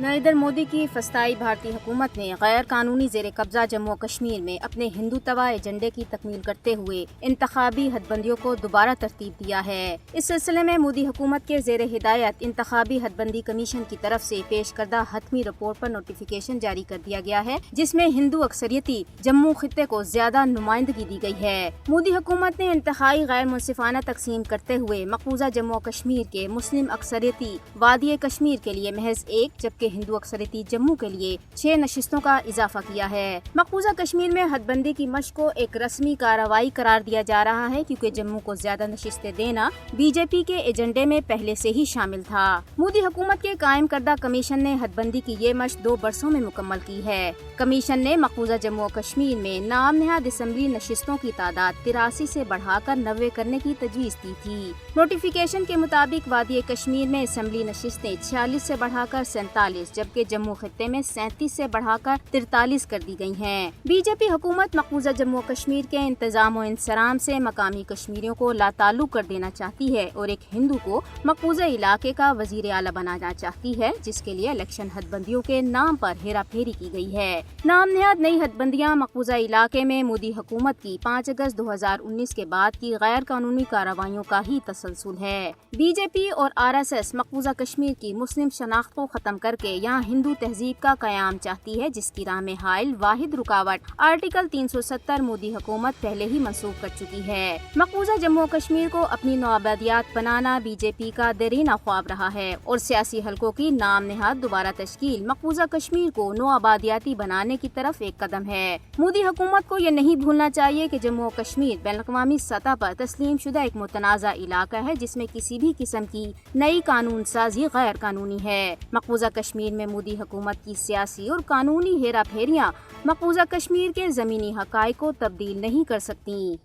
नरेंद्र मोदी की फस्ताई भारतीय हुकूमत ने गैर कानूनी जेर कब्जा जम्मू और कश्मीर में अपने हिंदुत्वा एजेंडे की तकमील करते हुए इंतखाबी हदबंदियों को दोबारा तरतीब दिया है। इस सिलसिले में मोदी हुकूमत के जेर हिदायत इंतखाबी हदबंदी कमीशन की तरफ से पेश करदा हतमी रिपोर्ट पर नोटिफिकेशन जारी कर दिया गया है, जिसमें हिंदू अक्सरियती जम्मू खित्ते को ज्यादा नुमाइंदगी दी गई है। मोदी हुकूमत ने इंतहाई गैर मुनसिफाना तकसीम करते हुए मकबूजा जम्मू और कश्मीर के मुस्लिम अक्सरियती वादी कश्मीर के लिए महज एक, जबकि हिंदू अक्सरियती जम्मू के लिए 6 नशिस्तों का इजाफा किया है। मकबूजा कश्मीर में हदबंदी की मशक को एक रस्मी कार्रवाई करार दिया जा रहा है, क्योंकि जम्मू को ज्यादा नशिस्तें देना बीजेपी के एजेंडे में पहले से ही शामिल था। मोदी हुकूमत के कायम करदा कमीशन ने हदबंदी की ये मशक 2 बरसों में मुकम्मल की है। कमीशन ने मकबूजा जम्मू और कश्मीर में नाम नहाद असम्बली नशिस्तों की तादाद 83 से बढ़ाकर 90 करने की तजवीज़ दी थी। नोटिफिकेशन के मुताबिक वादी कश्मीर में असम्बली नशिस्तें 46 से बढ़ाकर 47, जबकि जम्मू खित्ते में 37 से बढ़ाकर 43 कर दी गई हैं। बीजेपी हुकूमत मकबूजा जम्मू और कश्मीर के इंतजाम और इंसराम से मकामी कश्मीरियों को लाताल्लुक कर देना चाहती है और एक हिंदू को मकबूजा इलाके का वजीर आला बनाना चाहती है, जिसके लिए इलेक्शन हदबंदियों के नाम पर हेरा फेरी की गई है। नाम नहाद नई हदबंदियाँ मकबूजा इलाके में मोदी हुकूमत की 5 अगस्त 2019 के बाद की गैर कानूनी कार्रवाइयों का ही तसलसल है। बीजेपी और RSS मकबूजा कश्मीर की मुस्लिम शनाख्त को खत्म करके यहाँ हिंदू तहजीब का कयाम चाहती है, जिसकी राह में हाइल वाहिद रुकावट आर्टिकल 370 मोदी हुकूमत पहले ही मंसूख कर चुकी है। मकबूजा जम्मू और कश्मीर को अपनी नौआबादियात बनाना बीजेपी का देरीना ख्वाब रहा है और सियासी हलकों की नाम नहाद दोबारा तश्कील मकबूजा कश्मीर को नौआबादियाती बनाने की तरफ एक कदम है। मोदी हुकूमत को ये नहीं भूलना चाहिए कि जम्मू और कश्मीर बैनुल-अक़वामी सतह पर तस्लीम शुदा एक मुतनाज़ा इलाका है, जिसमें किसी भी किस्म की नई कानून साजी गैर कानूनी है। मकबूजा कश्मीर में मोदी हुकूमत की सियासी और कानूनी हेरा फेरियां मकबूजा कश्मीर के ज़मीनी हक़ाइक़ को तब्दील नहीं कर सकती।